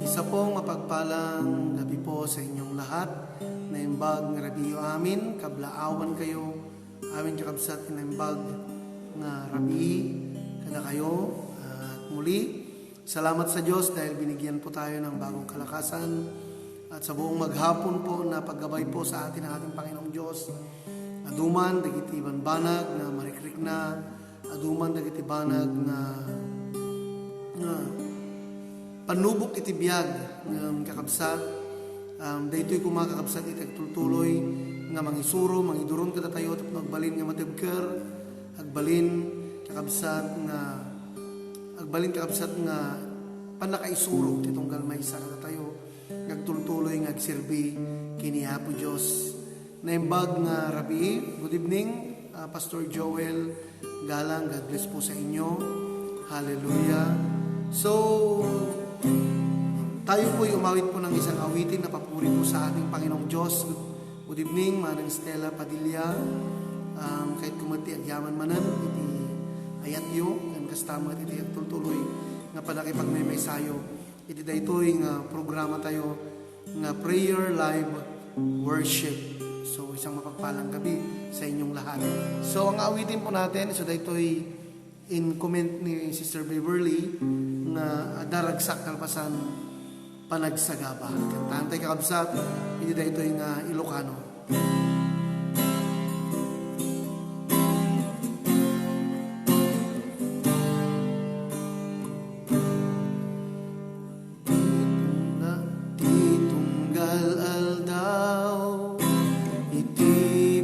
Isa pong mapagpalang gabi po sa inyong lahat. Naimbag nga rabiyo amin, kablaawan kayo, amin kakabsat naimbag nga rabi, kada kayo. At muli, salamat sa Diyos dahil binigyan po tayo ng bagong kalakasan at sa buong maghapon po na paggabay po sa atin ng ating Panginoong Diyos. Aduman, dagiti banbanag na marikrik na, aduman, dagiti banag na panubok iti biyag ng kakabsat. Daytoy kumakakabsat iti agtultuloy nga mangisuro, mangiduron kada tayo at magbalin nga matibker, agbalin kakabsat nga panakaisuro ti tunggal maysa kada tayo agtultuloy nga agserbi kini Apo Dios. Naimbag nga rabi, good evening, Pastor Joel Galang, God bless po sa inyo. Hallelujah. So, tayo po'y umawit po ng isang awitin na papuri po sa ating Panginoong Diyos. Good evening, Manang Stella Padilla. Kahit kumati agyaman manan, iti ayatyo, ang kastamat iti agtultuloy nga panakipagmaymaysayo. Iti daytoy nga programa tayo nga prayer live worship. So, isang mapagpalang gabi sa inyong lahat. So, ang awitin po natin, so daytoy in comment ni Sister Beverly na daragsak kalpasan panagsagaba. Kantahan tayo kakabsat, hindi dahil ito yung Ilocano. Titunggal aldaw, iti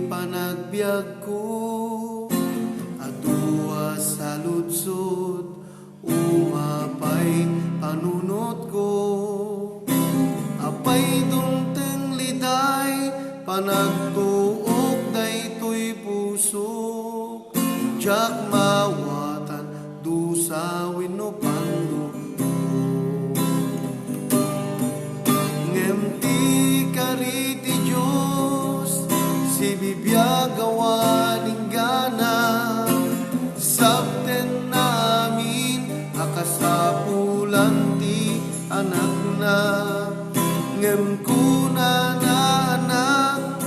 panagbiag ko, adua sa lutsod, umapay panunot ko. Apay dungteng liday, panagtuok daytoy pusok. Diyak mawatan, dusawin no panduko. Ngemti kariti Diyos, si bibiyagawan inggana. Sabten namin, akasapulan ti anak na. Ngem kuna na anak,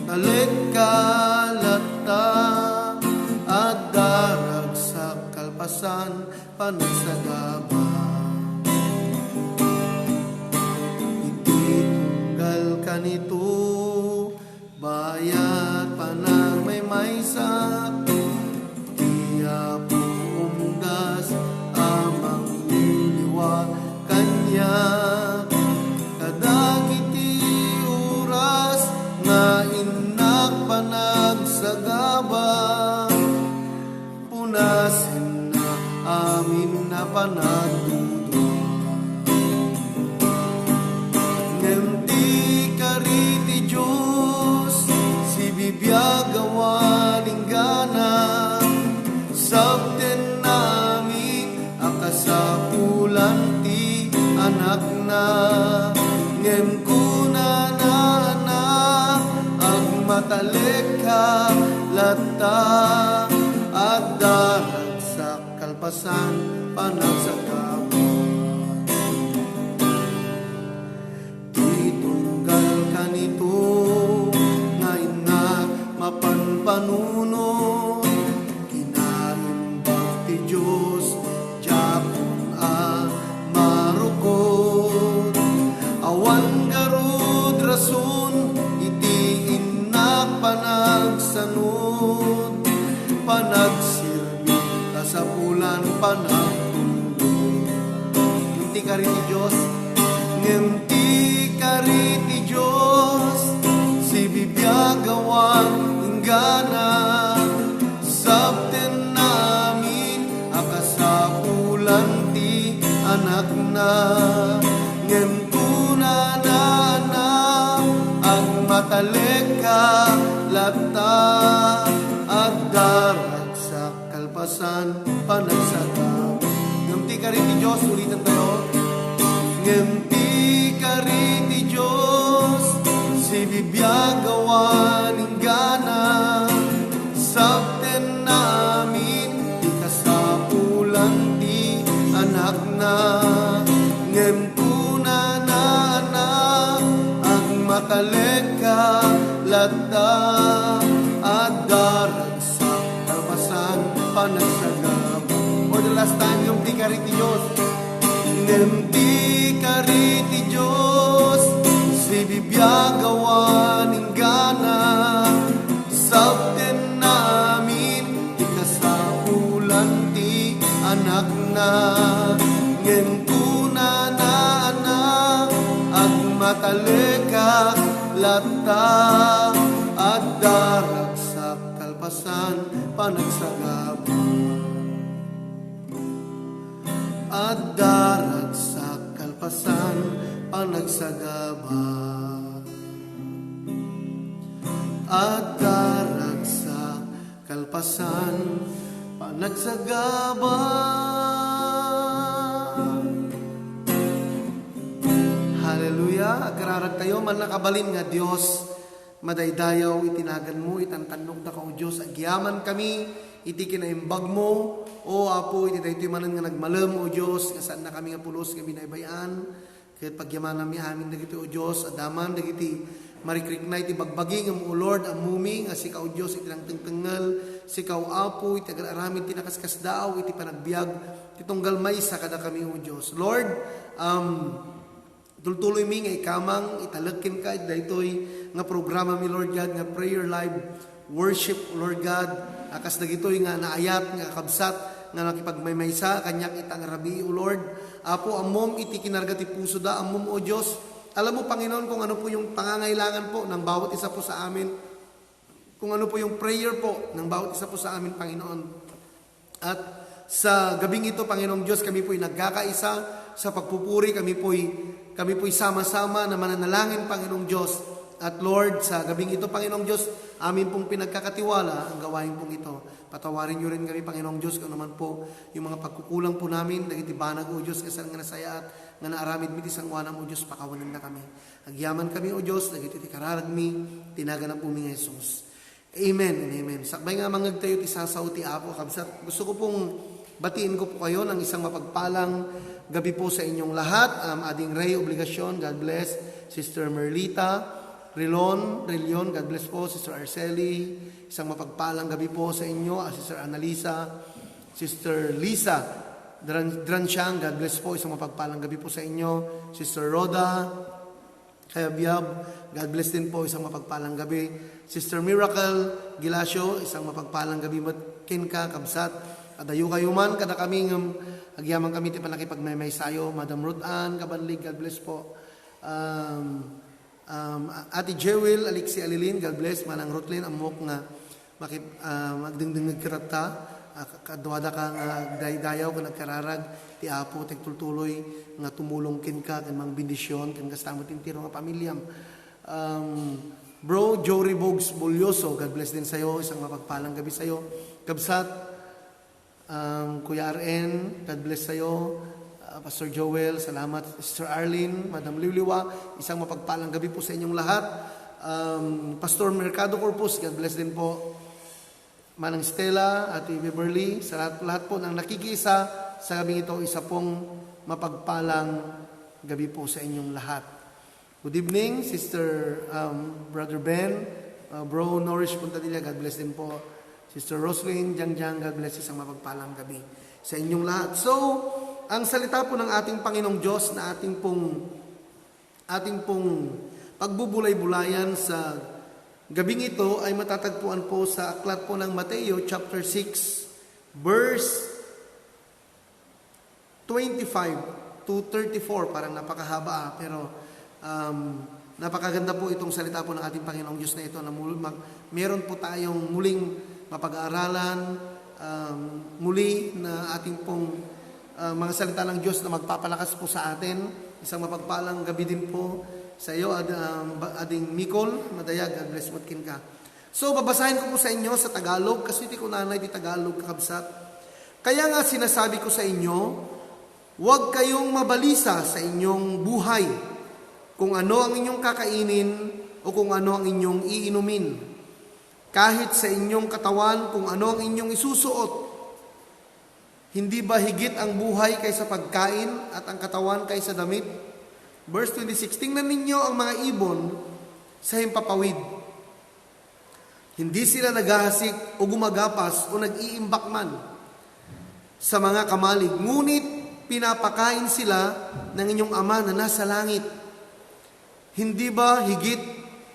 talit kalata, at darag sa kalpasan panagsagaba. Ititunggal ka nito, bayat panang may maysak, tiya po umdas, amang liliwa kanya. Panagsagaba, punasin na amin na panagdudo. Ngemti kariti Diyos, si bibiyagawan inggana. Sabten namin, akasapulan ti anak na. Ngem kuna na anak, ang matalik ka lata, at darag sa kalpasan panagsagaba. Titunggal ka nito, ngayon na mapanpanunod, kinaimbag ti Diyos, Japon marukod. Awan garud rason, iti inak panagsanod, panagsirbi kasapulan panagtulog. Ngemti ka rin ti Diyos, ngemti ka rin ti Diyos, si bibiyagawan inggana. Sabten namin, akasapulan ti anak na. Ngem kuna na anak, ang matalik ka lata, at darag sa kalpasan panagsagaba. Ngemti ka rin ti Diyos, ulitan tayo. Ngemti ka rin ti Diyos, si bibiyagawan inggana. Sabten namin, di kasapulan ti anak na. Ngem mataleka lata at daragsak kalpasan panagsagab. For the last time, yung di kariti Diyos. Di kariti Diyos, si bibiyagawan ng gana, sabten namin, ikasapulan ti anak na, ngen kuna na anak, ag mataleka lata, at daragsak kalpasan panagsagab. At daragsak kalpasan panagsagaba. At daragsak kalpasan panagsagaba. Hallelujah. Agararag tayo man nakabalin nga Dios, madaydayaw itinagan mo, itantanog na ka o Diyos, agyaman kami, iti kinaimbag mo, o Apo, iti daytoy manan nga nagmalam, o Diyos, kasaan na kami nga pulos, nga binaybayan, kahit pagyaman namin amin, dagiti o Diyos, adaman, dagiti marikrik na iti bagbagi, nga mo, Lord, amumi, nga sikaw Diyos, iti nang tengtengal, sikaw Apo, iti agararamid, iti nakaskasdaaw, iti panagbiag, iti tunggal may sa kada kami, o Diyos. Lord, tultuloy mi nga ikamang, italakin ka, daytoy nga programa mi, Lord God, nga prayer live, worship, Lord God, akas dagitoy nga naayat, nga kabsat, nga nakipagmaymaysa, kanyak itang rabi, O Lord. Apo, amom iti kinarga ti puso da, amom, O Diyos. Alam mo, Panginoon, kung ano po yung pangangailangan po ng bawat isa po sa amin, kung ano po yung prayer po ng bawat isa po sa amin, Panginoon. At sa gabing ito, Panginoong Diyos, kami po'y nagkakaisa sa pagpupuri, kami po'y sama-sama na mananalangin, Panginoong Diyos. At Lord, sa gabing ito, Panginoong Diyos, amin pong pinagkakatiwala ang gawain pong ito. Patawarin niyo rin kami, Panginoong Diyos, kung naman po yung mga pagkukulang po namin, dagiti banag, O Diyos, kasal nga nasayaat, nga naaramid mi ti sangwanam, O Diyos, pakawanan na kami. Agyaman kami, O Diyos, dagiti ti kararag mi, tinagan na po mi, Jesus. Amen and amen. Sakbay nga mangag tayo ti sasaw ti Apo, kabsat. Gusto ko pong batiin ko po kayo ng isang mapagpalang gabi po sa inyong lahat. Ading Ray Obligasyon, God bless. Sister Merlita Rilon, God bless po. Sister Arceli, isang mapagpalang gabi po sa inyo. Sister Annalisa, Sister Lisa Dransyang, God bless po. Isang mapagpalang gabi po sa inyo. Sister Rhoda Kayabyab, God bless din po. Isang mapagpalang gabi. Sister Miracle Gilasio, isang mapagpalang gabi. Kinka, kabsat, adayo kayo man, kada kami agyaman kami ti panakipagmaymay sayo. Madam Ruth Ann Kabanlig, God bless po. Ate Jewel, Alexi Alilin, God bless. Manang Rutlin, amok nga magdingdingag kirata, kadwada ka nga dayaw ka nagkararag, ti Apo, tegtultuloy, nga tumulong kin ka, kan mang bindisyon, kan kastamot tintiro nga pamilyam. Bro, Jory Bogs Bulyoso, God bless din sa'yo, isang mapagpalang gabi sa'yo. Kabsat, Kuya RN, God bless sa'yo. Pastor Joel, salamat. Sister Arlene, Madam Liwliwa, isang mapagpalang gabi po sa inyong lahat. Pastor Mercado Corpus, God bless din po. Manang Stella, Ate Beverly, sa lahat po ng nakikisa sa gabi ito, isa pong mapagpalang gabi po sa inyong lahat. Good evening, Sister Brother Ben, Bro Norris Puntadilla, God bless din po. Sister Roslyn Jangjang, God bless, isang mapagpalang gabi sa inyong lahat. So, ang salita po ng ating Panginoong Diyos na ating pong pagbubulay-bulayan sa gabing ito ay matatagpuan po sa aklat po ng Mateo chapter 6 verse 25 to 34. Parang napakahaba pero napakaganda po itong salita po ng ating Panginoong Diyos na ito na meron po tayong muling mapag-aaralan muli na ating pong mga salita ng Diyos na magpapalakas po sa atin. Isang mapagpalang gabi din po sa iyo, ading Mikol, madayag, God bless mo ka. So, babasahin ko po sa inyo sa Tagalog, kasi di ko nanay di Tagalog kakabsat. Kaya nga sinasabi ko sa inyo, huwag kayong mabalisa sa inyong buhay, kung ano ang inyong kakainin o kung ano ang inyong iinumin. Kahit sa inyong katawan, kung ano ang inyong isusuot. Hindi ba higit ang buhay kaysa pagkain at ang katawan kaysa damit? Verse 26, tingnan ninyo ang mga ibon, sa himpapawid. Hindi sila naghahasik o gumagapas o nag-iimbak man sa mga kamalig, ngunit pinapakain sila ng inyong Ama na nasa langit. Hindi ba higit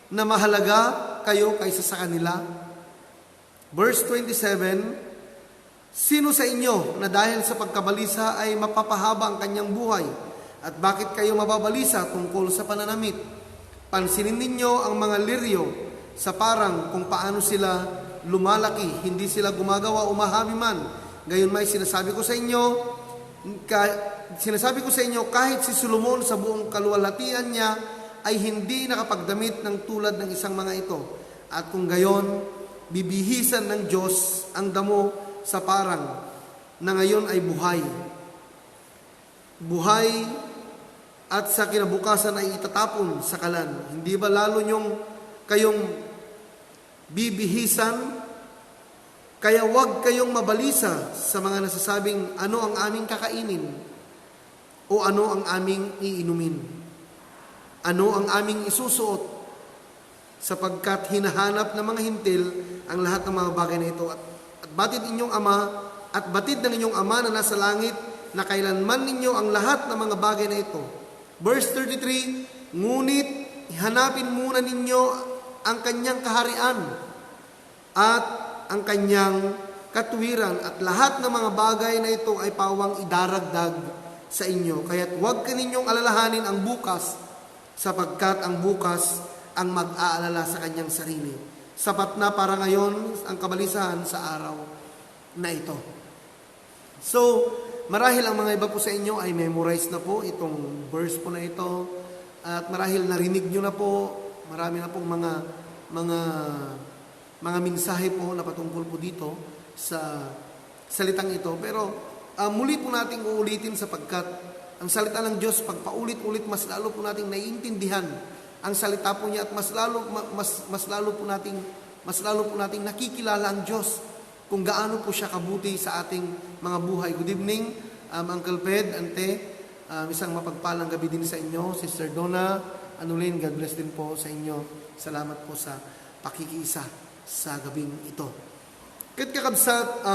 na mahalaga kayo kaysa sa kanila? Verse 27, sino sa inyo na dahil sa pagkabalisa ay mapapahaba ang kanyang buhay? At bakit kayo mababalisa tungkol sa pananamit? Pansinin ninyo ang mga liryo sa parang kung paano sila lumalaki, hindi sila gumagawa o mahami man. Gayon may sinasabi ko sa inyo, kahit si Solomon sa buong kaluwalhatian niya ay hindi nakapagdamit ng tulad ng isang mga ito. At kung gayon, bibihisan ng Diyos ang damo sa parang na ngayon ay buhay. Buhay at sa kinabukasan ay itatapon sa kalan. Hindi ba lalo kayong bibihisan? Kaya huwag kayong mabalisa sa mga nasasabing ano ang aming kakainin o ano ang aming iinumin. Ano ang aming isusuot, sapagkat hinahanap ng mga hintil ang lahat ng mga bagay na ito. At batid inyong Ama at batid ng inyong Ama na nasa langit na kailanman ninyo ang lahat ng mga bagay na ito. Verse 33, ngunit hanapin muna ninyo ang kanyang kaharian at ang kanyang katuwiran, at lahat ng mga bagay na ito ay pawang idaragdag sa inyo. Kaya't huwag kaninyong alalahanin ang bukas, sapagkat ang bukas ang mag-aalala sa kanyang sarili. Sapat na para ngayon ang kabalisahan sa araw na ito. So, marahil ang mga iba po sa inyo ay memorize na po itong verse po na ito, at marahil narinig nyo na po, marami na pong mga mensahe po na patungkol po dito sa salitang ito. Pero muli po nating uulitin, sapagkat ang salita ng Diyos, pag paulit-ulit, mas lalo po nating naiintindihan ang salita po niya, at mas lalo po nating nakikilala ang Diyos kung gaano po siya kabuti sa ating mga buhay. Good evening, Uncle Ped, Ante, isang mapagpalang gabi din sa inyo. Sister Donna, Anulin, God bless din po sa inyo. Salamat po sa pakikiisa sa gabing ito. Kahit kakabsat,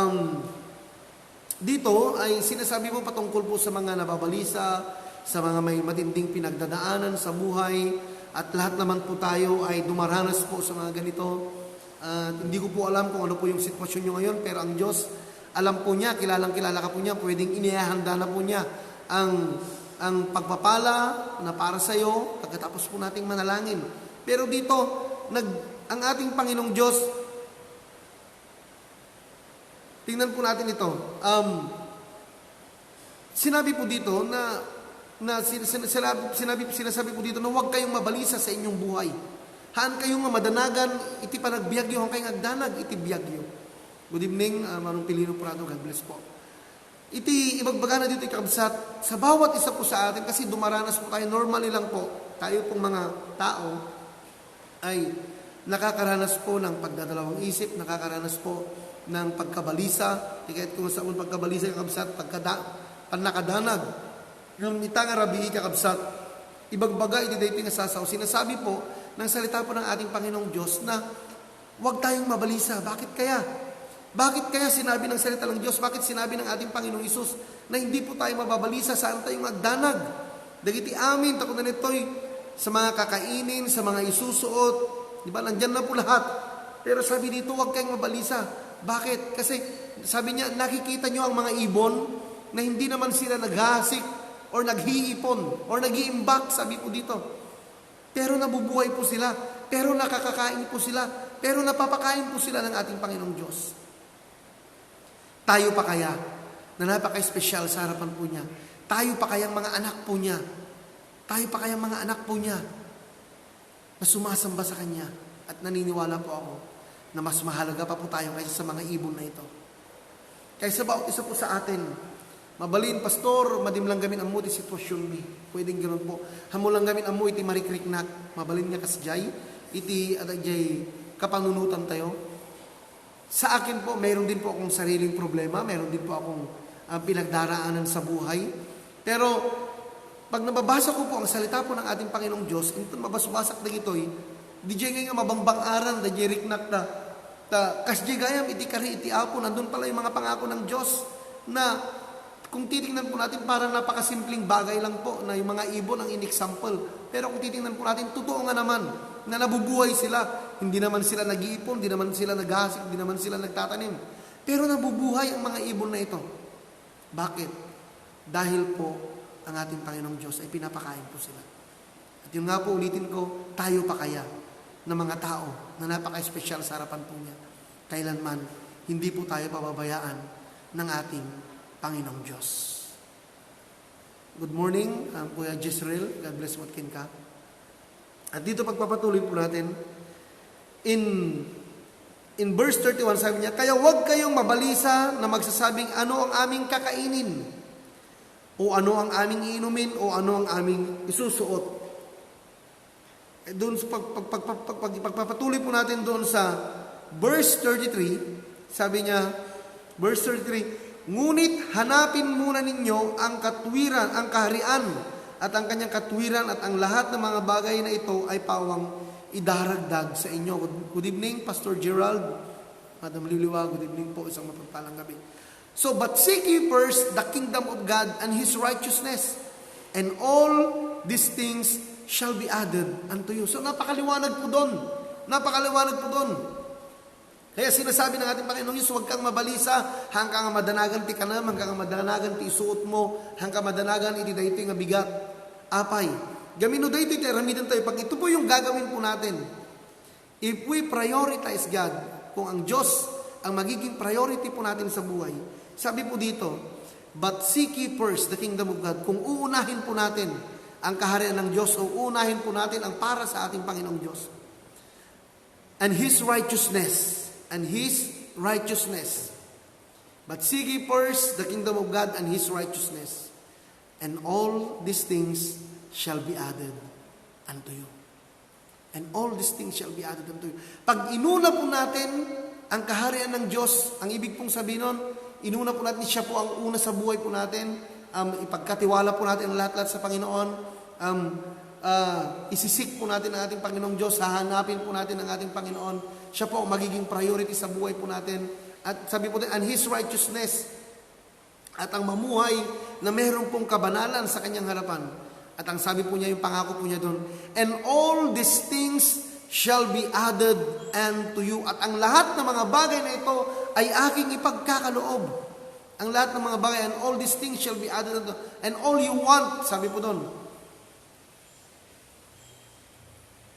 dito ay sinasabi mo patungkol po sa mga nababalisa, sa mga may matinding pinagdadaanan sa buhay, at lahat naman po tayo ay dumaranas po sa mga ganito. Hindi ko po alam kung ano po yung sitwasyon nyo ngayon, pero ang Diyos, alam po niya, kilalang-kilala ka po niya, pwedeng inihahanda na po niya ang pagpapala na para sa iyo pagkatapos po nating manalangin. Pero dito, ang ating Panginoong Diyos, tingnan po natin ito. Sinabi po dito sinasabi po dito na huwag kayong mabalisa sa inyong buhay. Haan kayong madanagan, iti panagbiagyo, hang kayong agdanag, iti biagyo. Good evening, Manong Pilino Prado, God bless po. Iti ibagbaga na dito ikabsat sa bawat isa po sa atin, kasi dumaranas po tayo, normally lang po, tayo pong mga tao ay nakakaranas po ng pagdadalawang isip, nakakaranas po ng pagkabalisa, kahit kung saan pagkabalisa ikabsat, panakadanag, yung itang arabi ikabsat, ibagbaga iti dating asasaw. Sinasabi po ng salita po ng ating Panginoong Diyos na huwag tayong mabalisa. Bakit kaya? Bakit kaya sinabi ng salita ng Diyos? Bakit sinabi ng ating Panginoong Isus na hindi po tayo mababalisa? Saan tayong magdanag? Dagiti amin, takot na nito'y sa mga kakainin, sa mga isusuot. Di ba? Nandyan na po lahat. Pero sabi dito, huwag kayong mabalisa. Bakit? Kasi sabi niya, nakikita niyo ang mga ibon na hindi naman sila naghasik or naghiipon or nag-iimbak, sabi po dito. Pero nabubuhay po sila. Pero nakakakain po sila. Pero napapakain po sila ng ating Panginoong Diyos. Tayo pa kaya, na napaka-espesyal sa harapan po niya? Tayo pa kayang mga anak po niya? Tayo pa kayang mga anak po niya na sumasamba sa Kanya? At naniniwala po ako na mas mahalaga pa po tayo kaysa sa mga ibon na ito. Kaysa bawat isa po sa atin, mabalin, pastor, madim lang gamin amo, iti sitwasyon mi. Pwedeng ganoon po. Hamo lang gamin amo, iti marikriknak. Mabalin nga kasjay, iti adajay kapanunutan tayo. Sa akin po, mayroon din po akong sariling problema, mayroon din po akong pinagdaraanan sa buhay. Pero, pag nababasa ko po ang salita po ng ating Panginoong Diyos, ito mabasubasak na ito'y, Di jay nga mabangbang aran, da jay riknak kasjay gayam, iti kari, iti apo, nandun pala yung mga pangako ng Diyos na kung titingnan po natin, parang napakasimpleng bagay lang po na yung mga ibon ang in-example. Pero kung titingnan po natin, totoo nga naman na nabubuhay sila. Hindi naman sila nag-iipon, hindi naman sila naghasik, hindi naman sila nagtatanim. Pero nabubuhay ang mga ibon na ito. Bakit? Dahil po ang ating Panginoong Diyos ay pinapakain po sila. At yun nga po, ulitin ko, tayo pa kaya na mga tao na napaka-espesyal sa harapan po niya. Kailanman, hindi po tayo pababayaan ng ating Panginoong Diyos. Good morning, Kuya Jezreel. God bless Watkin ka. At dito pagpapatuloy po natin, in verse 31, sabi niya, kaya huwag kayong mabalisa na magsasabing ano ang aming kakainin, o ano ang aming iinumin, o ano ang aming isusuot. Doon pagpapatuloy po natin doon sa verse 33, sabi niya, verse 33, ngunit hanapin muna ninyo ang katwiran, ang kaharian, at ang kanyang katwiran, at ang lahat ng mga bagay na ito ay pawang idaragdag sa inyo. Good evening, Pastor Gerald, Madam Liliwa, good evening po, isang mapagpalang gabi. So, but seek ye first the kingdom of God and His righteousness, and all these things shall be added unto you. So, napakaliwanag po doon. Napakaliwanag po doon. Kaya sinasabi ng ating Panginoong Diyos, huwag kang mabalisa, hanggang madanagan ti kanam, hanggang madanagan ti isuot mo, hanggang madanagan iti daytoy nga bigat. Apay, gamino daytoy ti ramidan tayo. Pag ito po yung gagawin po natin, if we prioritize God, kung ang Diyos ang magiging priority po natin sa buhay, sabi po dito, but seek ye first the kingdom of God. Kung uunahin po natin ang kaharian ng Diyos, o unahin po natin ang para sa ating Panginoong Diyos. And His righteousness. And His righteousness. But seek ye first the kingdom of God and His righteousness. And all these things shall be added unto you. And all these things shall be added unto you. Pag inuna po natin ang kaharian ng Diyos, ang ibig pong sabihin nun, inuna po natin, siya po ang una sa buhay po natin, ipagkatiwala po natin ang lahat-lahat sa Panginoon, isisik po natin ang ating Panginoong Diyos, hahanapin po natin ang ating Panginoon, siya po ang magiging priority sa buhay po natin, at sabi po din, and His righteousness, at ang mamuhay na meron pong kabanalan sa kanyang harapan, at ang sabi po niya, yung pangako po niya doon, and all these things shall be added unto you, at ang lahat ng mga bagay na ito ay aking ipagkakaloob. Ang lahat ng mga bagay, and all these things shall be added unto, and all you want, sabi po doon,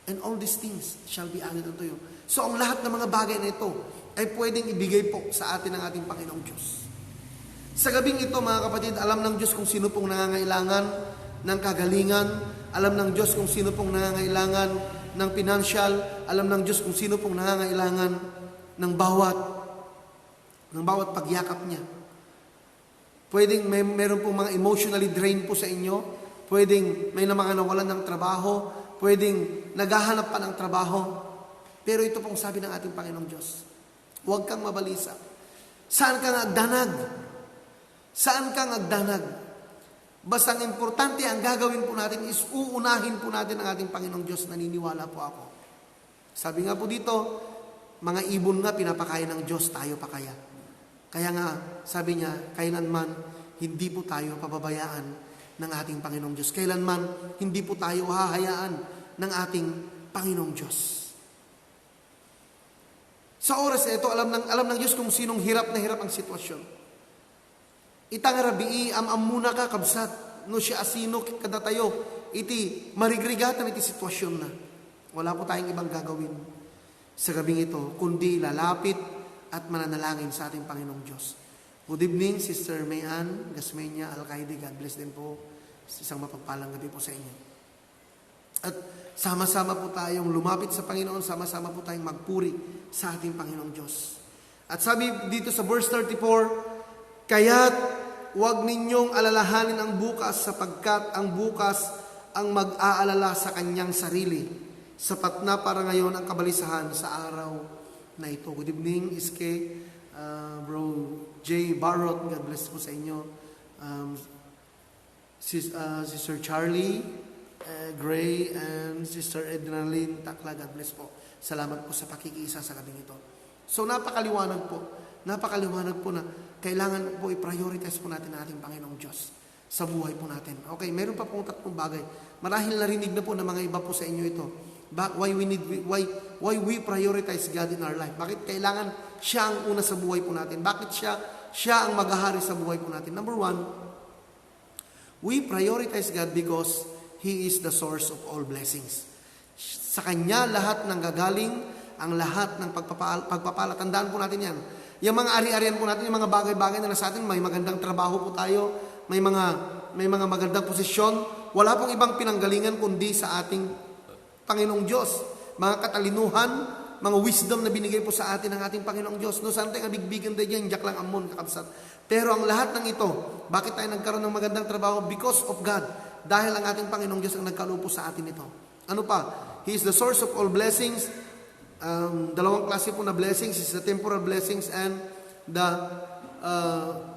and all these things shall be added unto you. So, ang lahat ng mga bagay na ito ay pwedeng ibigay po sa atin ng ating Panginoong Diyos. Sa gabing ito, mga kapatid, alam ng Diyos kung sino pong nangangailangan ng kagalingan, alam ng Diyos kung sino pong nangangailangan ng financial, alam ng Diyos kung sino pong nangangailangan ng bawat pagyakap niya. Pwedeng meron pong mga emotionally drained po sa inyo. Pwedeng may mga nawalan ng trabaho. Pwedeng naghahanap pa ng trabaho. Pero ito pong sabi ng ating Panginoong Diyos. Huwag kang mabalisa. Saan kang agdanag? Saan kang agdanag? Basta ang importante, ang gagawin po natin is uunahin po natin ang ating Panginoong Diyos. Naniniwala po ako. Sabi nga po dito, mga ibon nga pinapakain ng Diyos, tayo pa kaya? Kaya nga, sabi niya, kailanman hindi po tayo pababayaan ng ating Panginoong Diyos. Kailanman hindi po tayo hahayaan ng ating Panginoong Diyos. Sa oras na ito, alam ng Diyos kung sinong hirap na hirap ang sitwasyon. Itang rabii, amuna ka, kabsat, no siya asino, kadatayo, iti marigrigatan iti sitwasyon na. Wala po tayong ibang gagawin sa gabing ito, kundi lalapit at mananalangin sa ating Panginoong Diyos. Good evening, Sister Mayan Gasmenia Alcaide. God bless din po. Isang mapagpalang gabi po sa inyo. At sama-sama po tayong lumapit sa Panginoon, sama-sama po tayong magpuri sa ating Panginoong Diyos. At sabi dito sa verse 34, kaya't huwag ninyong alalahanin ang bukas, sapagkat ang bukas ang mag-aalala sa kanyang sarili, sapat na para ngayon ang kabalisahan sa araw na ito. Good evening, Iske, Bro Jay Barrot, God bless po sa inyo. Si Sir Charlie, Gray and Sister Ednalyn Takla. God bless po. Salamat po sa pakikiisa sa gabing ito. So napakaliwanag po na kailangan po i-prioritize po natin ang ating Panginoong Diyos sa buhay po natin. Okay, meron pa pong tatlong bagay. Marahil narinig na po ng mga iba po sa inyo ito. Why we prioritize God in our life? Bakit kailangan siya ang una sa buhay po natin? Bakit siya ang maghahari sa buhay po natin? Number one, we prioritize God because He is the source of all blessings. Sa Kanya lahat ng gagaling, ang lahat ng pagpapala. Tandaan po natin yan. Yung mga ari-arian po natin, yung mga bagay-bagay na nasa atin, may magandang trabaho po tayo, may mga magandang posisyon. Wala pong ibang pinanggalingan kundi sa ating Panginoong Diyos. Mga katalinuhan, mga wisdom na binigay po sa atin ng ating Panginoong Diyos. No, saan tayo kabigbigan tayo dyan, jak lang amon, kakabsat. Pero ang lahat ng ito, bakit tayo nagkaroon ng magandang trabaho? Because of God. Dahil ang ating Panginoong Diyos ang nagkalupo sa atin ito. Ano pa? He is the source of all blessings. Dalawang klase po na blessings is the temporal blessings and the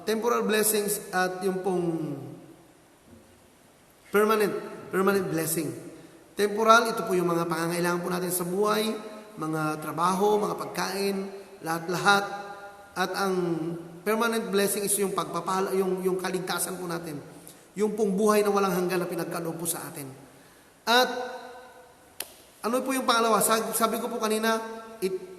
temporal blessings at yung pong permanent blessing. Temporal, ito po yung mga pangangailangan po natin sa buhay, mga trabaho, mga pagkain, lahat-lahat. At ang permanent blessing is yung pagpapala, yung kaligtasan po natin. Yung pong buhay na walang hanggan na pinagkaloob po sa atin. At ano po yung pangalawa? Sabi ko po kanina,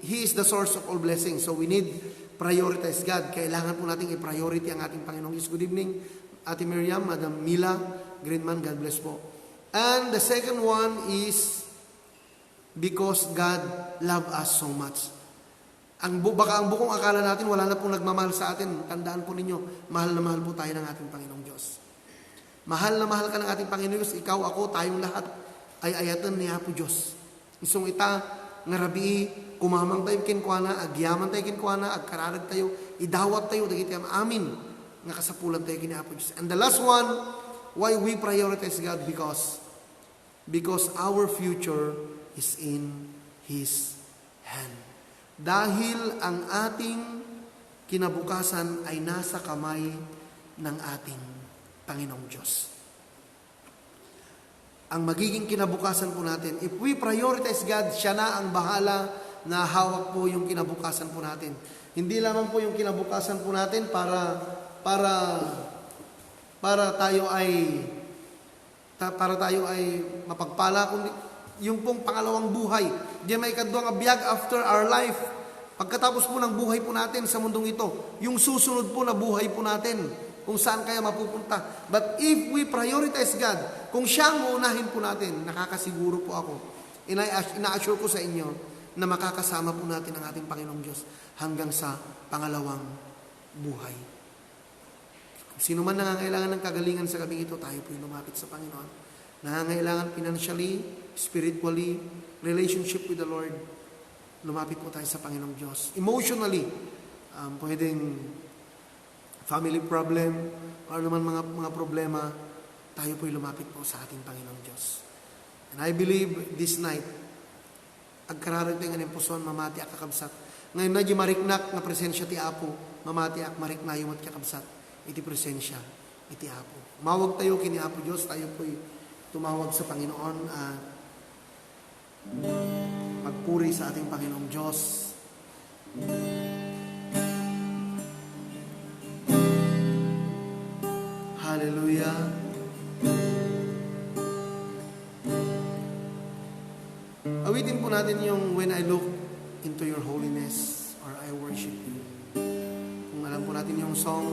He is the source of all blessings. So we need prioritize God. Kailangan po natin i-priority ang ating Panginoong Diyos. Good evening, Ate Miriam, Madam Mila Greenman, God bless po. And the second one is because God loved us so much. Baka ang bukong akala natin, wala na pong nagmamahal sa atin. Tandaan po ninyo, mahal na mahal po tayo ng ating Panginoong Diyos. Mahal na mahal ka ng ating Panginoong Diyos. Ikaw, ako, tayong lahat ay ayatan niya po Diyos. Isong ita, ngarabi, kumamang tayo kinkwana, agyaman tayo kinkwana, agkararag tayo, idawat tayo, dagiti amin, nga kasapulan tayo kini Apo Diyos. And the last one, why we prioritize God? Because our future is in His hand. Dahil ang ating kinabukasan ay nasa kamay ng ating Panginoong Diyos. Ang magiging kinabukasan po natin, if we prioritize God, siya na ang bahala na hawak po yung kinabukasan po natin. Hindi lamang po yung kinabukasan po natin para tayo ay mapagpala, kundi yung pong pangalawang buhay. Diyan may kadwang abiyag after our life. Pagkatapos po ng buhay po natin sa mundong ito, yung susunod po na buhay po natin, kung saan kaya mapupunta. But if we prioritize God, kung siya ang uunahin po natin, nakakasiguro po ako, ina-assure ko sa inyo na makakasama po natin ang ating Panginoong Diyos hanggang sa pangalawang buhay. Kung sino man nangangailangan ng kagalingan sa gabing ito, tayo po yung lumapit sa Panginoon. Nangangailangan financially, spiritually, relationship with the Lord, lumapit po tayo sa Panginoong Diyos. Emotionally, pwedeng family problem, o naman mga problema, tayo po'y lumapit po sa ating Panginoong Diyos. And I believe this night, agkararag tayo ng puson, mamati ak kakabsat. Ngayon na di mariknak na presensya ti Apo, mamati ak mariknayom at kakabsat, iti presensya, iti Apo. Mawag tayo kini Apo Diyos, tayo po'y tumawag sa Panginoon at magpuri sa ating Panginoong Diyos. Hallelujah. Awitin po natin yung When I Look into Your Holiness or I Worship You. Kung alam po natin yung song,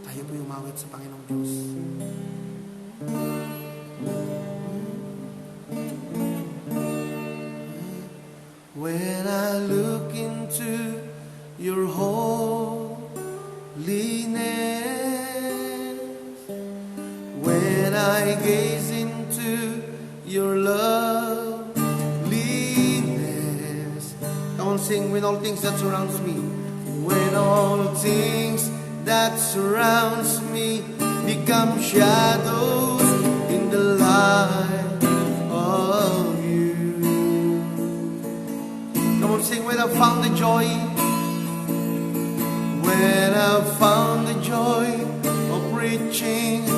tayo po umawit sa Panginoong Diyos. When I look into Your holiness, when I gaze into Your loveliness. Come on, sing. When all things that surrounds me, when all things that surrounds me become shadows in the light of You. Come on, sing. When I found the joy, when I found the joy of reaching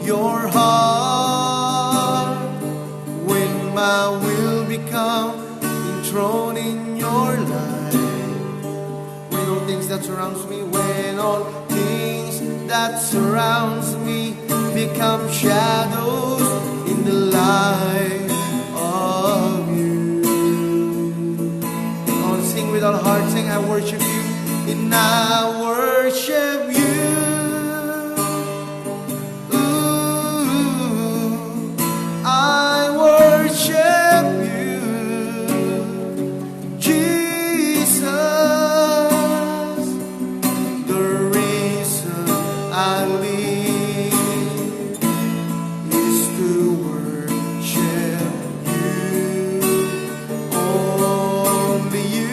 Your heart, that surrounds me, when all things that surrounds me become shadows in the light of you. Come on, sing with our hearts, sing, I worship you, and I worship you. I worship you, Jesus. The reason I live is to worship you, only you,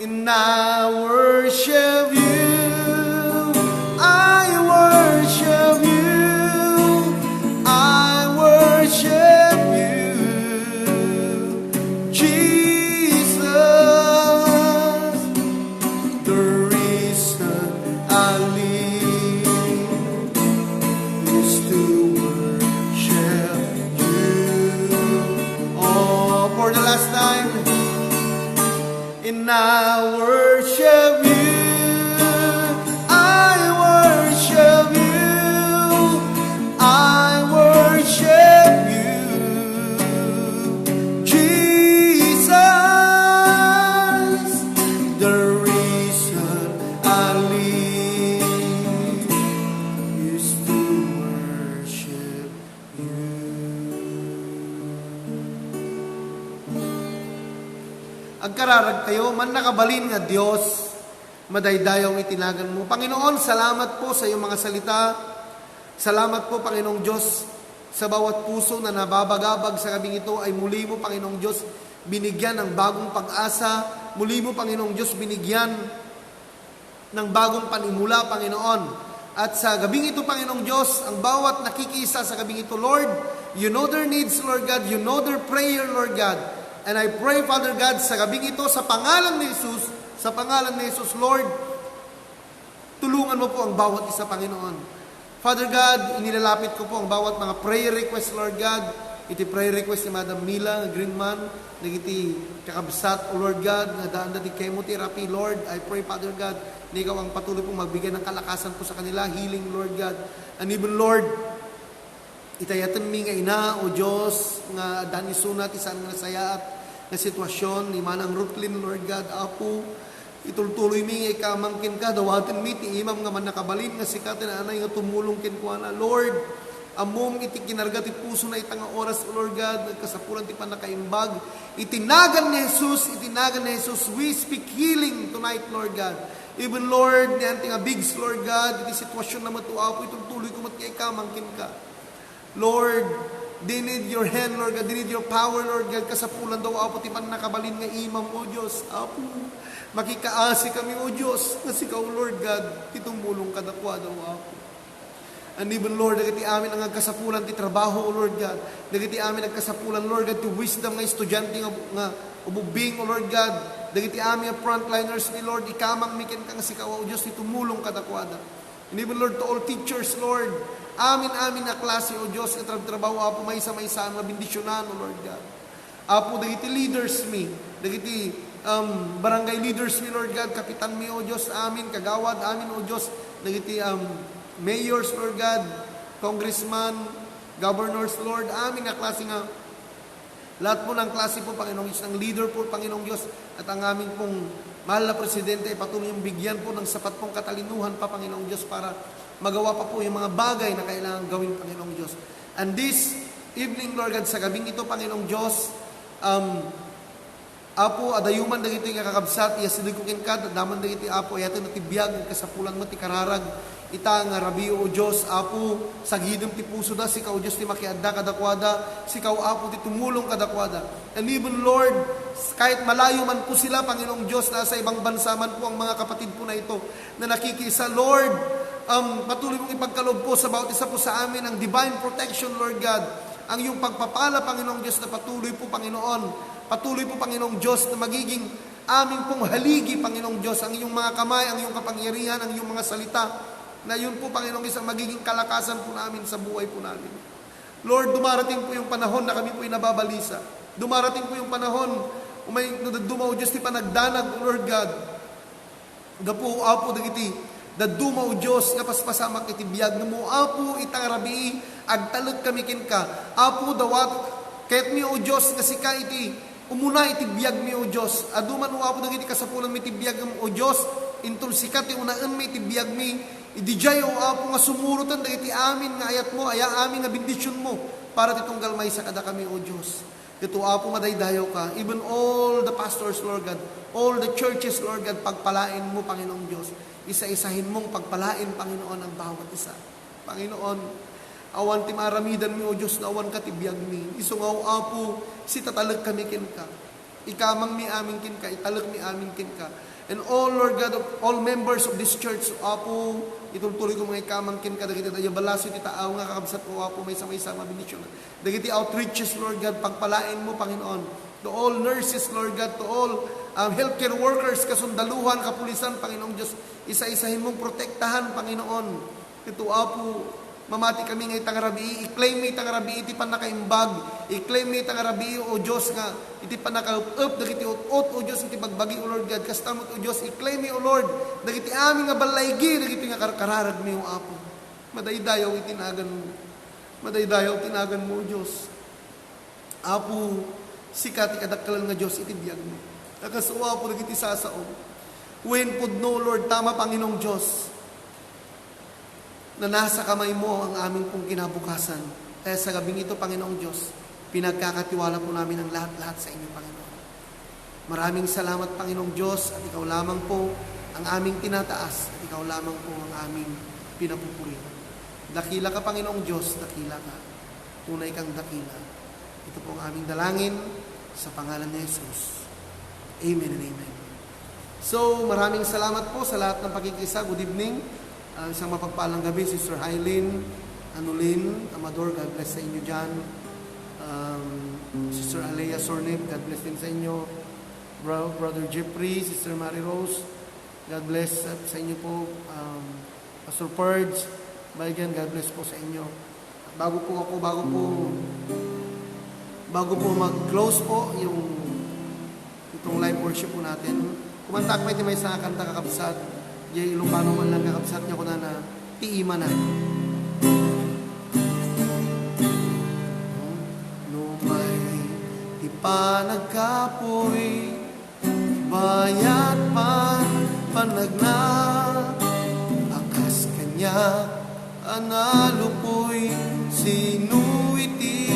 and I worship you. And I worship you, I worship you, I worship you, Jesus. The reason I live is to worship you. Agkararag tayo, man nakabalin nga Diyos, madaydayong itinagan mo. Panginoon, salamat po sa iyong mga salita. Salamat po, Panginoong Diyos, sa bawat puso na nababagabag sa gabing ito ay muli mo, Panginoong Diyos, binigyan ng bagong pag-asa. Muli mo, Panginoong Diyos, binigyan ng bagong panimula, Panginoon. At sa gabing ito, Panginoong Diyos, ang bawat nakikisa sa gabing ito, Lord, you know their needs, Lord God. You know their prayer, Lord God. And I pray, Father God, sa gabing ito, sa pangalan ni Jesus, Lord, tulungan mo po ang bawat isa, Panginoon. Father God, inilalapit ko po ang bawat mga prayer request, Lord God. Iti prayer request ni Madam Mila, Greenman, nagiti kakabsat, O Lord God, na daan dati chemotherapy, Lord. I pray, Father God, na ikaw ang patuloy pong magbigay ng kalakasan po sa kanila, healing, Lord God. And even, Lord, itayatan mi nga ina, O Diyos, nga dani sunat, isang nga nasayaat, na sitwasyon ni Manang Rutlin, Lord God, Apo, itultuloy mi nga ikamangkin ka, dawatin mi, ti imam nga man nakabalin, nga sikatin na anay nga tumulong kin ko na, Lord, among iti kinarga ti puso na itang oras, O Lord God, nagkasapulan ti panakaimbag, itinagan ni Jesus, we speak healing tonight, Lord God. Even, Lord, ni anting bigs, Lord God, iti sitwasyon na matuwa po, itultuloy ko mat kay ikamangkin ka. Lord, they need your hand, Lord God. They need your power, Lord God. Kasapulan daw, Apo, tipan nakabalin nga imam, O Diyos. Apo, makikaasi kami, O Diyos, na sikaw, Lord God, itumulong kadakwa daw, Apo. And even, Lord, nagiti amin ang kasapulan ti trabaho, O Lord God. Nagiti amin ang kasapulan, Lord God, ti wisdom nga estudyante nga ububing, O Lord God. Nagiti amin ang frontliners ni Lord, ikamang mikin kang sikaw, O Diyos, itumulong kadakwa daw. And even, Lord, to all teachers, Lord, amin na klase, O Diyos, nga trabaho, Apo, may isa-isa nga bendisyonan, O Lord God. Apo, dagiti leaders mi, dagiti barangay leaders mi, Lord God, kapitan mi, O Diyos, amin, kagawad, amin, O Diyos, dagiti mayors, Lord God, congressman, governors, Lord, amin nga klase nga, lahat po ng klase po, Panginoong Diyos, ng leader po, Panginoong Diyos, at ang aming pong mahal na presidente ay patuloy yung bigyan po ng sapat pong katalinuhan pa, Panginoong Diyos, para magawa pa po yung mga bagay na kailangan gawin, Panginoong Diyos. And this evening, Lord God, sa gabing ito, Panginoong Diyos, Apo, adayuman dagito yung kakabsat, iyasidikukin ka, daman dagito, Apo, ayato na tibiyag, kasapulan mo, ti kararag, ita nga rabiyo, O Diyos, Apo, sagidom ti puso da, sikaw, O Diyos, ti makiadda kadakwada, sikaw, Apo, ti tumulong kadakwada. And even, Lord, kahit malayo man po sila, Panginoong Diyos, nasa ibang bansa man po ang mga kapatid po na ito, na nakikisa, Lord, patuloy mong ipagkaloob po sa bawat isa po sa amin ang divine protection, Lord God, ang iyong pagpapala, Panginoong Diyos, na patuloy po, Panginoong Diyos, na magiging aming pong haligi, Panginoong Diyos, ang iyong mga kamay, ang iyong kapangyarihan, ang iyong mga salita, na yun po, Panginoong Diyos, ang magiging kalakasan po namin sa buhay po namin. Lord, dumarating po yung panahon na kami po nababalisa. Dumarating po yung panahon, dumaw Diyos, ti panagdanag, Lord God, Gapu apo dagiti daduma o Dios nga paspasamak iti biag nga mo apo itang rabii agtalek kami kinka apo dawat ket mi o Dios nga sika iti umuna iti biag mi o Dios aduman o apo dagiti kasapulan mi iti biag o Dios intul sika ti unaan mi iti biag mi idijay o apo nga sumurutan dagiti amin nga ayat mo aya amin nga bendisyon mo para titunggal may sa kada kami o Dios. Ito apo madaydayo ka, even all the pastors, Lord God, all the churches, Lord God, pagpalain mo, Panginoong Diyos. Isa-isahin mong pagpalain, Panginoon, ang bawat isa. Panginoon, awan ti maramidan mi, O Diyos, na awan ka tibiyag mi. Isungaw apo, si tatalag kami kin ka. Ikamang mi amin kin ka, italag mi amin kin ka. And all, Lord God, all members of this church, apo, ituloy ko mga ikamang kin ka, dagiti tayo balaso, ti taaw nga kakabsat mo, apo, may sama-isama bendisyon. Dagiti outreaches, Lord God, pagpalain mo, Panginoon. To all nurses, Lord God, to all healthcare workers, kasundaluhan, kapulisan, Panginoong Diyos, isa-isahin mong protektahan, Panginoon. Ito, apo, mamati kami nga itang rabi, i-claim mo itang rabi, iti pa nakaimbag, i-claim mo itang rabi, O Diyos nga, iti pa naka-up, dagiti ut-ut, O Diyos, iti bagbagi, O Lord God, kastamot, O Diyos, i-claim mo, O Lord, dagiti aming nga balaygi, dagiti nga kararag mo, O Apo. Madaydayaw itinagan mo. Madaydayaw tinagan mo, O Diyos. Apo, sikat ikadakkalan nga Diyos, iti biyag mo. Nakasuwa po, dagiti sasaom. When pudno, Lord, tama, Panginoong Diyos, na nasa kamay mo ang aming pong kinabukasan. Kaya sa gabing ito, Panginoong Diyos, pinagkakatiwala po namin ang lahat-lahat sa inyo, Panginoon. Maraming salamat, Panginoong Diyos, at ikaw lamang po ang aming tinataas, at ikaw lamang po ang aming pinapupuri. Dakila ka, Panginoong Diyos, dakila ka. Tunay kang dakila. Ito po ang aming dalangin sa pangalan ni Jesus. Amen and amen. So, maraming salamat po sa lahat ng pakikisa. Good evening. Isang mapagpalang gabi, Sister Hylene, Anulin, Amador, God bless sa inyo dyan. Sister Alea Sornib, God bless din sa inyo. Brother Jeffrey, Sister Mary Rose, God bless sa inyo po. Pastor Purge, Bayan, God bless po sa inyo. Bago po mag-close po itong live worship po natin, kumantak may may sa kanta kakabsat. Jay Ilocano man lang kakabsat niya ko na tiima na. Lumay, di pa nagkapoy, bayat man panagna, akas kanya, analupoy, sinuiti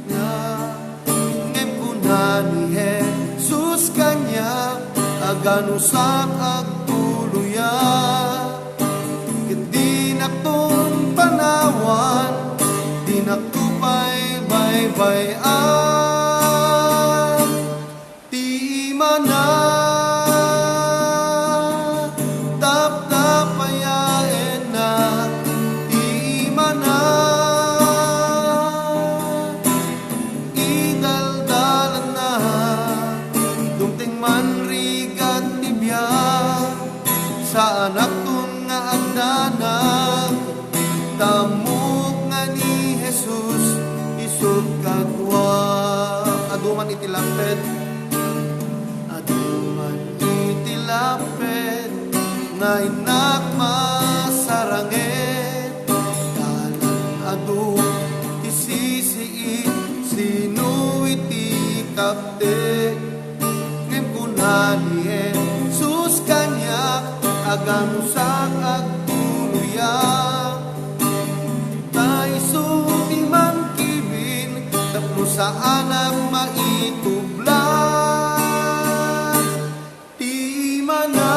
na, ngem kuna ni Jesus kanya, aganusak agtuluya, di nakton panawan, di naktupay baybayan, di mana taptapayaen na, di mana idaldalan na, dumting manrigat tibiyag, sa anak tun nga agdanag, tamok nga ni Jesus, isod kadwa. Aduman itilapet, aduman itilapet, nga inak masarangit, dalang adu, isisiit, sinuiti kapte, ngem kunani Jesus kanyak, aganusak agtuluya, taisuti man kibin, tapno sa anak maitublan, di mana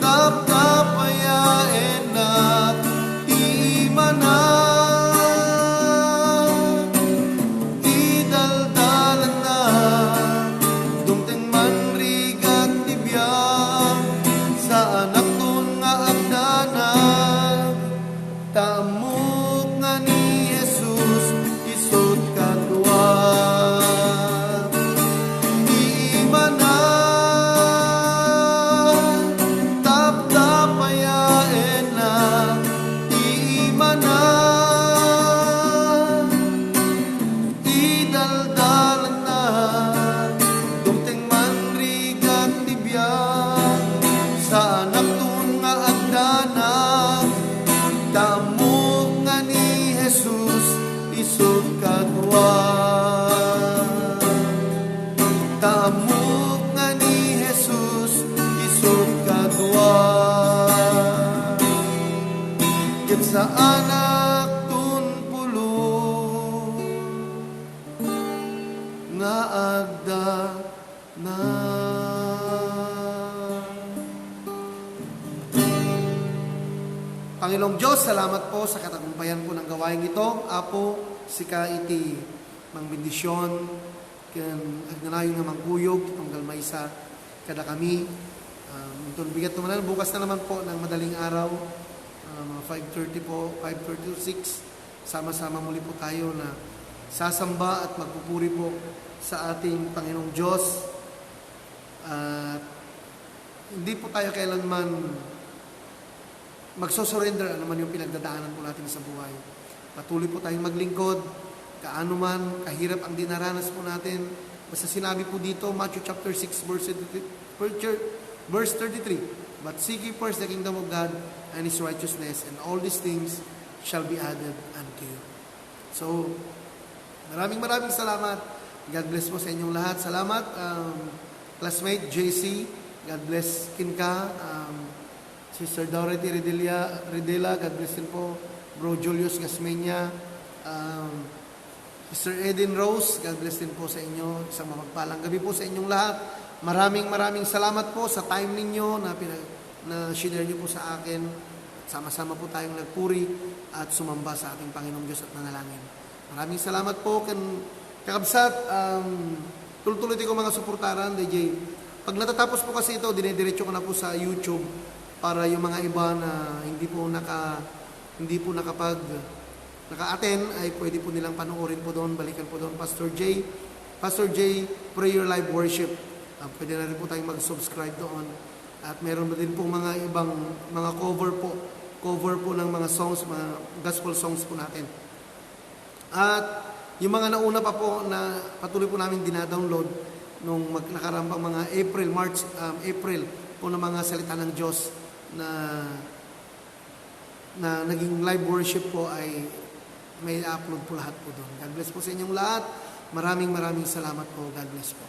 taptapayaen na, di mana idaldalan na, dumteng manrigat tibiyang, sa anak tun nga agdanag, tamok nga ni Jesus, isod kadwa. dua ket sa anak tun pulo nga agda na. Panginoong Diyos, salamat po sa katagumpayan po ng gawain ito. Apo, sika iti mangbendisyon, ken agnanayon nga mangkuyog, itong galmaysa kada kami. Itong bigat naman, bukas na naman po ng madaling araw, mga 5:30 po, 5:30 to 6, sama-sama muli po tayo na sasamba at magpupuri po sa ating Panginoong Diyos. At hindi po tayo kailanman magsosurrender ano man yung pinagdadaanan po natin sa buhay. Patuloy po tayong maglingkod, kaano man, kahirap ang dinaranas po natin. Basta sinabi po dito, Matthew chapter 6, verse 33, "But seek ye first the kingdom of God and His righteousness, and all these things shall be added unto you." So, maraming salamat. God bless po sa inyong lahat. Salamat, classmate JC. God bless Kinka. Sister Dorothy Redela, God bless din po. Bro Julius Gasmeña, Sister Eden Rose, God bless din po sa inyo. Isang mapagpalang gabi po sa inyong lahat. Maraming salamat po sa time ninyo na share niyo po sa akin. Sama-sama po tayong nagpuri at sumamba sa ating Panginoong Diyos at manalangin. Maraming salamat po. Kakabsat, tuloy-tuloy ko mga suportaran, DJ. Pag natatapos po kasi ito, dinediretso ko na po sa YouTube para yung mga iba na hindi po naka-attend ay pwede po nilang panoorin po doon, balikan po doon. Pastor J Prayer Live Worship, pwede na rin po tayong mag-subscribe doon. At meron din po mga ibang mga cover po ng mga songs, mga gospel songs po natin. At yung mga nauna pa po na patuloy po namin dinadownload nung nakarambang mga April po ng mga salita ng Diyos na naging live worship po ay may upload po lahat po doon. God bless po sa inyong lahat. Maraming salamat po. God bless po.